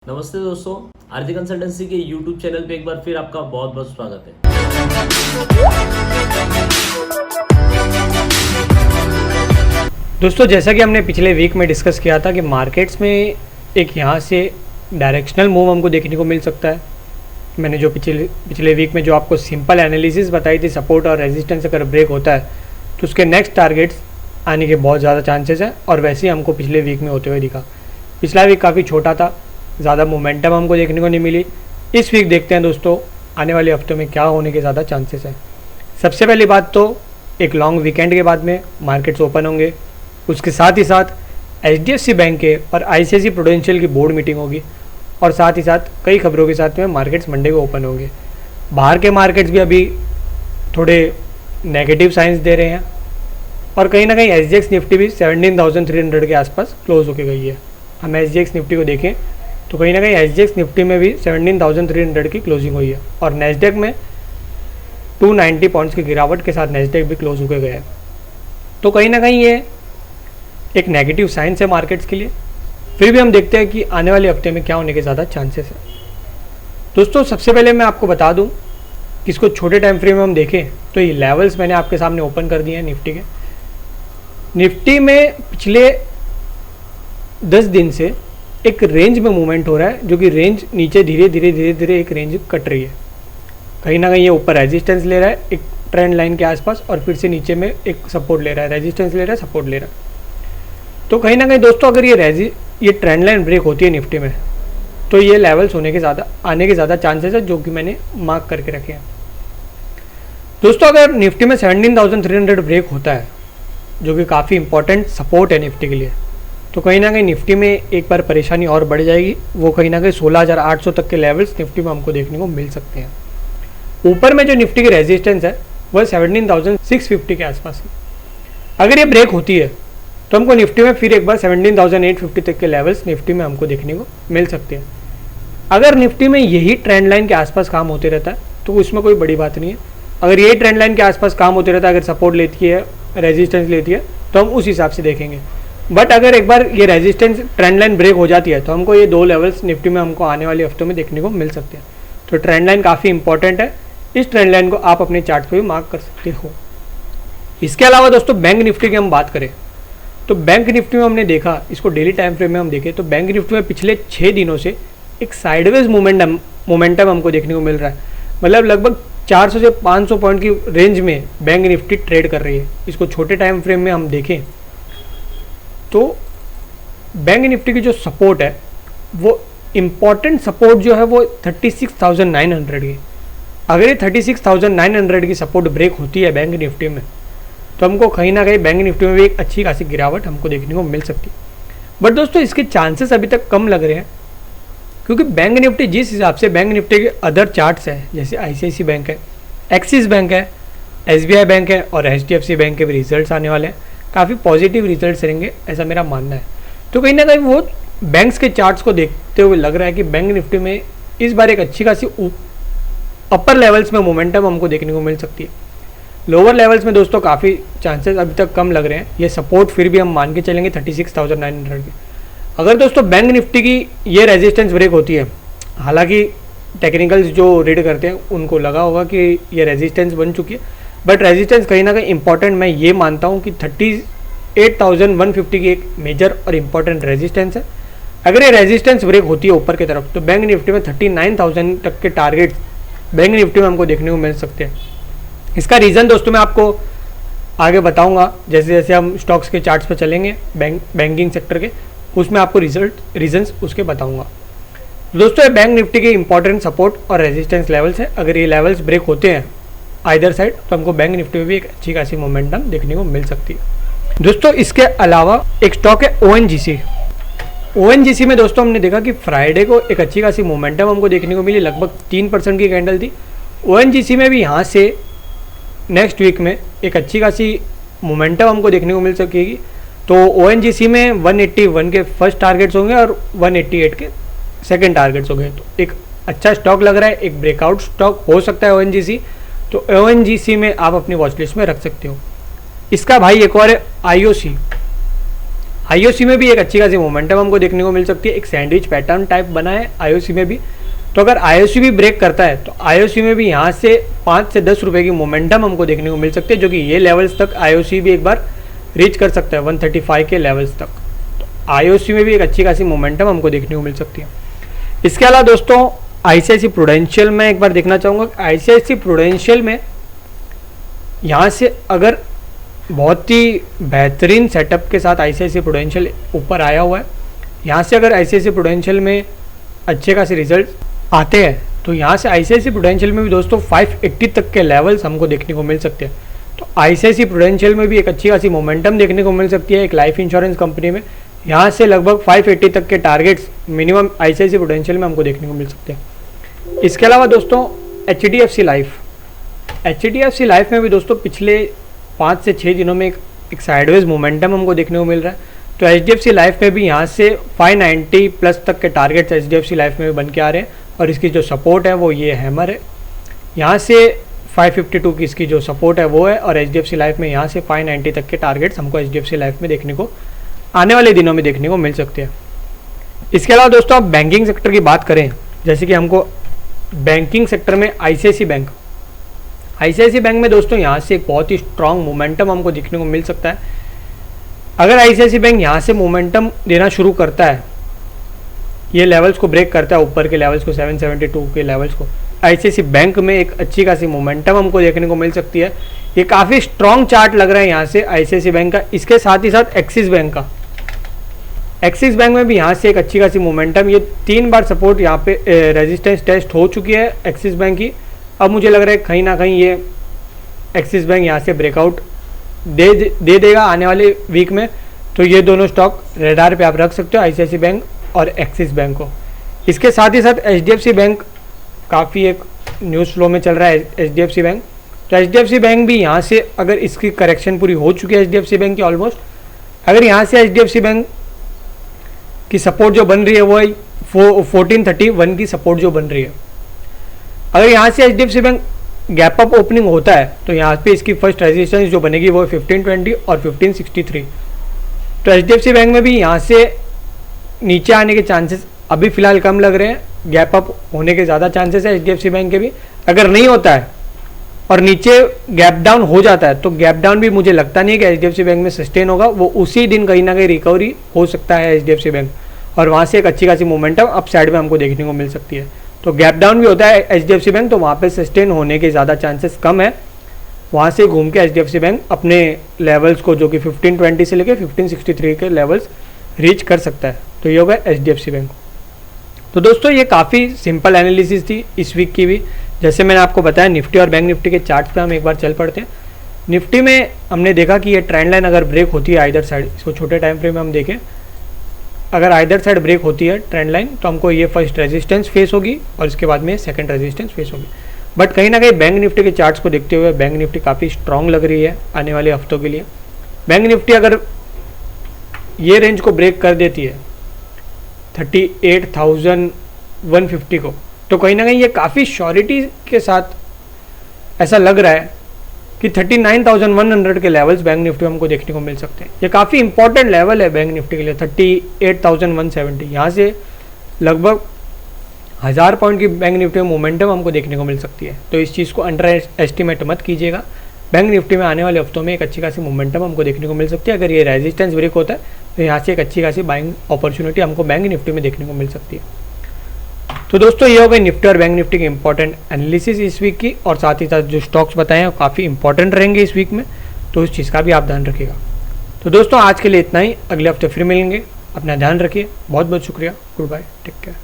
नमस्ते दोस्तों, आरती कंसल्टेंसी के यूट्यूब चैनल पे एक बार फिर आपका बहुत बहुत स्वागत है। दोस्तों, जैसा कि हमने पिछले वीक में डिस्कस किया था कि मार्केट्स में एक यहाँ से डायरेक्शनल मूव हमको देखने को मिल सकता है। मैंने जो पिछले वीक में जो आपको सिंपल एनालिसिस बताई थी, सपोर्ट और रेजिस्टेंस अगर ब्रेक होता है तो उसके नेक्स्ट टारगेट्स आने के बहुत ज़्यादा चांसेस हैं, और वैसे ही हमको पिछले वीक में होते हुए दिखा। पिछला वीक काफ़ी छोटा था, ज़्यादा मोमेंटम हमको देखने को नहीं मिली। इस वीक देखते हैं दोस्तों आने वाले हफ्तों में क्या होने के ज़्यादा चांसेस हैं। सबसे पहली बात तो एक लॉन्ग वीकेंड के बाद में मार्केट्स ओपन होंगे, उसके साथ ही साथ HDFC बैंक के और ICICI प्रूडेंशियल की बोर्ड मीटिंग होगी, और साथ ही साथ कई खबरों के साथ में मार्केट्स मंडे को ओपन होंगे। बाहर के मार्केट्स भी अभी थोड़े नेगेटिव साइंस दे रहे हैं, और कहीं ना कहीं SGX निफ्टी भी 17,300 के आसपास क्लोज होके गई है। हम SGX निफ्टी को देखें तो कहीं ना कहीं SGX निफ्टी में भी 17,300 की क्लोजिंग हुई है, और नेस्डेक में 290 पॉइंट्स की गिरावट के साथ नेस्डेक भी क्लोज होके गया है। तो कहीं ना कहीं ये एक नेगेटिव साइंस है मार्केट्स के लिए। फिर भी हम देखते हैं कि आने वाले हफ्ते में क्या होने के ज़्यादा चांसेस है। दोस्तों, सबसे पहले मैं आपको बता दूं कि इसको छोटे टाइम फ्रेम में हम देखें तो ये लेवल्स मैंने आपके सामने ओपन कर दिए हैं निफ्टी के। निफ्टी में पिछले 10 दिन से एक रेंज में मूवमेंट हो रहा है, जो कि रेंज नीचे धीरे धीरे एक रेंज कट रही है। कहीं ना कहीं ये ऊपर रेजिस्टेंस ले रहा है एक ट्रेंड लाइन के आसपास, और फिर से नीचे में एक सपोर्ट ले रहा है, रेजिस्टेंस ले रहा है, सपोर्ट ले रहा है। तो कहीं ना कहीं दोस्तों अगर ये ट्रेंड लाइन ब्रेक होती है निफ्टी में, तो ये लेवल्स होने के आने के ज़्यादा चांसेस है, जो कि मैंने मार्क करके रखे हैं। दोस्तों, अगर निफ्टी में 17,300 ब्रेक होता है, जो कि काफ़ी इंपॉर्टेंट सपोर्ट है निफ्टी के लिए, तो कहीं ना कहीं निफ्टी में एक बार परेशानी और बढ़ जाएगी। वो कहीं ना कहीं 16,800 तक के लेवल्स निफ्टी में हमको देखने को मिल सकते हैं। ऊपर में जो निफ्टी की रेजिस्टेंस है वह 17,650 के आसपास है। अगर ये ब्रेक होती है तो हमको निफ्टी में फिर एक बार 17,850 तक के लेवल्स निफ्टी में हमको देखने को मिल सकते हैं। अगर निफ्टी में यही ट्रेंड लाइन के आसपास काम होते रहता है तो उसमें कोई बड़ी बात नहीं है। अगर यही ट्रेंड लाइन के आसपास काम होते रहता है, अगर सपोर्ट लेती है, रेजिस्टेंस लेती है, तो हम उस हिसाब से देखेंगे। बट अगर एक बार ये रेजिस्टेंस ट्रेंड लाइन ब्रेक हो जाती है तो हमको ये दो लेवल्स निफ्टी में हमको आने वाले हफ्तों में देखने को मिल सकते हैं। तो ट्रेंड लाइन काफ़ी इंपॉर्टेंट है, इस ट्रेंड लाइन को आप अपने चार्ट पे भी मार्क कर सकते हो। इसके अलावा दोस्तों बैंक निफ्टी की हम बात करें तो बैंक निफ्टी में हमने देखा, इसको डेली टाइम फ्रेम में हम देखें तो बैंक निफ्टी में पिछले 6 दिनों से एक साइडवेज मोमेंटम हमको देखने को मिल रहा है। मतलब लगभग 400 से 500 पॉइंट की रेंज में बैंक निफ्टी ट्रेड कर रही है। इसको छोटे टाइम फ्रेम में हम देखें तो बैंक निफ्टी की जो सपोर्ट है, वो इम्पॉर्टेंट सपोर्ट जो है वो 36,900 की। अगर ये 36,900 की सपोर्ट ब्रेक होती है बैंक निफ्टी में, तो हमको कहीं ना कहीं बैंक निफ्टी में भी एक अच्छी खासी गिरावट हमको देखने को मिल सकती है। बट दोस्तों, इसके चांसेस अभी तक कम लग रहे हैं, क्योंकि बैंक निफ्टी जिस हिसाब से बैंक निफ्टी के अदर चार्ट्स हैं, जैसे ICICI बैंक है, एक्सिस बैंक है, SBI बैंक है और HDFC बैंक के भी रिजल्ट्स आने वाले हैं। काफ़ी पॉजिटिव रिजल्ट्स रहेंगे, ऐसा मेरा मानना है। तो कहीं ना कहीं वो बैंक्स के चार्ट्स को देखते हुए लग रहा है कि बैंक निफ्टी में इस बार एक अच्छी खासी अपर लेवल्स में मोमेंटम हमको देखने को मिल सकती है। लोअर लेवल्स में दोस्तों काफ़ी चांसेस अभी तक कम लग रहे हैं। ये सपोर्ट फिर भी हम मान के चलेंगे 36,900 की। अगर दोस्तों बैंक निफ्टी की ये रेजिस्टेंस ब्रेक होती है, हालांकि टेक्निकल्स जो रीड करते हैं उनको लगा होगा कि ये रेजिस्टेंस बन चुकी है, बट रेजिस्टेंस कहीं ना कहीं इंपॉर्टेंट मैं ये मानता हूँ कि 38,150 की एक मेजर और इम्पॉर्टेंट रेजिस्टेंस है। अगर ये रेजिस्टेंस ब्रेक होती है ऊपर की तरफ, तो बैंक निफ्टी में 39,000 तक के टारगेट बैंक निफ्टी में हमको देखने को मिल सकते हैं। इसका रीज़न दोस्तों मैं आपको आगे बताऊंगा, जैसे जैसे हम स्टॉक्स के चार्ट्स पर चलेंगे बैंकिंग सेक्टर के, उसमें आपको रीजंस उसके बताऊंगा। दोस्तों, ये बैंक निफ्टी के इंपॉर्टेंट सपोर्ट और रेजिस्टेंस लेवल्स है। अगर ये लेवल्स ब्रेक होते हैं आइदर साइड, तो हमको बैंक निफ्टी में भी एक अच्छी खासी मोमेंटम देखने को मिल सकती है। दोस्तों, इसके अलावा एक स्टॉक है ONGC। ONGC में दोस्तों हमने देखा कि फ्राइडे को एक अच्छी खासी मोमेंटम हमको देखने को मिली, लगभग 3% की कैंडल थी। ONGC में भी यहाँ से नेक्स्ट वीक में एक अच्छी खासी मोमेंटम हमको देखने को मिल सकेगी। तो ONGC में 181 के फर्स्ट टारगेट्स होंगे और 188 के सेकंड टारगेट्स होंगे। तो एक अच्छा स्टॉक लग रहा है, एक ब्रेकआउट स्टॉक हो सकता है ONGC। तो ONGC में आप अपनी वॉच लिस्ट में रख सकते हो। इसका भाई एक और है IOC। आईओसी में भी एक अच्छी खासी मोमेंटम हमको देखने को मिल सकती है। एक सैंडविच पैटर्न टाइप बना है आईओसी में भी, तो अगर आईओसी भी ब्रेक करता है तो आईओसी में भी यहाँ से 5 से 10 रुपये की मोमेंटम हमको देखने को मिल सकती है, जो कि ये लेवल्स तक आईओसी भी एक बार रीच कर सकता है 135 के लेवल्स तक। तो आईओसी में भी एक अच्छी खासी मोमेंटम हमको देखने को मिल सकती है। इसके अलावा दोस्तों आईसीआईसी प्रूडेंशियल में एक बार देखना चाहूँगा। आईसीआईसी प्रूडेंशियल में यहाँ से अगर बहुत ही बेहतरीन सेटअप के साथ आईसीआईसी प्रूडेंशियल ऊपर आया हुआ है, यहाँ से अगर आईसीआईसी प्रूडेंशियल में अच्छे खासे रिजल्ट आते हैं तो यहाँ से आईसीआईसी प्रूडेंशियल में भी दोस्तों 580 तक के लेवल्स हमको देखने को मिल सकते हैं। तो आईसीआईसी प्रूडेंशियल में भी एक अच्छी खासी मोमेंटम देखने को मिल सकती है। एक लाइफ इंश्योरेंस कंपनी में यहाँ से लगभग 580 तक के टारगेट्स मिनिमम आईसीआईसी प्रूडेंशियल में हमको देखने को मिल सकते हैं। इसके अलावा दोस्तों एचडीएफसी लाइफ में भी दोस्तों पिछले 5 से 6 दिनों में एक साइडवेज मोमेंटम हमको देखने को मिल रहा है। तो एचडीएफसी लाइफ में भी यहाँ से 590 प्लस तक के टारगेट्स एचडीएफसी लाइफ में भी बन के आ रहे हैं, और इसकी जो सपोर्ट है वो ये हैमर है। यहाँ से 552 की इसकी जो सपोर्ट है वो है, और एचडीएफसी लाइफ में यहाँ से 590 तक के टारगेट्स हमको एचडीएफसी लाइफ में देखने को आने वाले दिनों में देखने को मिल सकते हैं। इसके अलावा दोस्तों आप बैंकिंग सेक्टर की बात करें, जैसे कि हमको बैंकिंग सेक्टर में आईसीआईसी बैंक में दोस्तों यहाँ से एक बहुत ही स्ट्रांग मोमेंटम हमको देखने को मिल सकता है। अगर आईसीआईसी बैंक यहाँ से मोमेंटम देना शुरू करता है, ये लेवल्स को ब्रेक करता है, ऊपर के लेवल्स को 772 के लेवल्स को, आईसीआईसी बैंक में एक अच्छी खासी मोमेंटम हमको देखने को मिल सकती है। ये काफ़ी स्ट्रांग चार्ट लग रहा है यहाँ से आईसीआईसी बैंक का। इसके साथ ही साथ एक्सिस बैंक में भी यहाँ से एक अच्छी खासी मोमेंटम, ये 3 बार सपोर्ट यहाँ पे रेजिस्टेंस टेस्ट हो चुकी है एक्सिस बैंक की। अब मुझे लग रहा है कहीं ना कहीं ये एक्सिस बैंक यहाँ से ब्रेकआउट दे देगा आने वाले वीक में। तो ये दोनों स्टॉक रेडार पे आप रख सकते हो, आईसीआईसी बैंक और एक्सिस बैंक को। इसके साथ ही साथ एचडीएफसी बैंक काफ़ी एक न्यूज़ फ्लो में चल रहा है एचडीएफसी बैंक। तो एचडीएफसी बैंक भी यहाँ से अगर इसकी करेक्शन पूरी हो चुकी है एचडीएफसी बैंक की ऑलमोस्ट, अगर यहाँ से एचडीएफसी बैंक की सपोर्ट जो बन रही है वो है 1431 की सपोर्ट जो बन रही है। अगर यहाँ से HDFC bank gap up opening होता है तो यहाँ पे इसकी फर्स्ट रेजिस्टेंस जो बनेगी वो 1520 और 1563। तो एचडीएफसी बैंक में भी यहाँ से नीचे आने के चांसेस अभी फिलहाल कम लग रहे हैं, गैप अप होने के ज़्यादा चांसेस है एचडीएफसी बैंक के भी। अगर नहीं होता है और नीचे गैप डाउन हो जाता है तो गैप डाउन भी मुझे लगता नहीं है कि एचडीएफसी बैंक में सस्टेन होगा, वो उसी दिन कहीं ना कहीं रिकवरी हो सकता है एचडीएफसी बैंक, और वहाँ से एक अच्छी खासी मोमेंटम अप साइड में हमको देखने को मिल सकती है। तो गैप डाउन भी होता है एचडीएफसी बैंक, तो वहाँ पे सस्टेन होने के ज़्यादा चांसेस कम है। वहाँ से घूम के एचडीएफसी बैंक अपने लेवल्स को जो कि 1520 से लेकर 1563 के लेवल्स रीच कर सकता है। तो ये होगा एचडीएफसी बैंक। तो दोस्तों ये काफ़ी सिंपल एनालिसिस थी इस वीक की भी। जैसे मैंने आपको बताया निफ्टी और बैंक निफ्टी के चार्ट्स पे हम एक बार चल पड़ते हैं। निफ्टी में हमने देखा कि ये ट्रेंड लाइन अगर ब्रेक होती है आइदर साइड, इसको छोटे टाइम फ्रेम में हम देखें, अगर आइदर साइड ब्रेक होती है ट्रेंड लाइन तो हमको ये फर्स्ट रेजिस्टेंस फेस होगी और इसके बाद में सेकंड रेजिस्टेंस फेस होगी। बट कहीं ना कहीं बैंक निफ्टी के चार्ट्स को देखते हुए बैंक निफ्टी काफ़ी स्ट्रांग लग रही है आने वाले हफ्तों के लिए। बैंक निफ्टी अगर ये रेंज को ब्रेक कर देती है 38,150 को, तो कहीं ना कहीं ये काफ़ी श्योरिटी के साथ ऐसा लग रहा है कि 39,100 के लेवल्स बैंक निफ्टी में हमको देखने को मिल सकते हैं। ये काफ़ी इंपॉर्टेंट लेवल है बैंक निफ्टी के लिए 38,170। यहाँ से लगभग 1000 पॉइंट की बैंक निफ्टी में मोमेंटम हमको देखने को मिल सकती है। तो इस चीज़ को अंडर एस्टिमेट मत कीजिएगा। बैंक निफ्टी में आने वाले हफ्तों में एक अच्छी खासी मोमेंटम हमको देखने को मिल सकती है। अगर ये रेजिस्टेंस ब्रेक होता है तो यहाँ से एक अच्छी खासी बाइंग अपॉर्चुनिटी हमको बैंक निफ्टी में देखने को मिल सकती है। तो दोस्तों ये हो गई निफ्टी और बैंक निफ्टी की इंपॉर्टेंट एनालिसिस इस वीक की, और साथ ही साथ जो स्टॉक्स बताए हैं वो काफ़ी इंपॉर्टेंट रहेंगे इस वीक में, तो इस चीज़ का भी आप ध्यान रखिएगा। तो दोस्तों आज के लिए इतना ही, अगले हफ्ते फिर मिलेंगे। अपना ध्यान रखिए, बहुत बहुत शुक्रिया, गुड बाय, टेक केयर।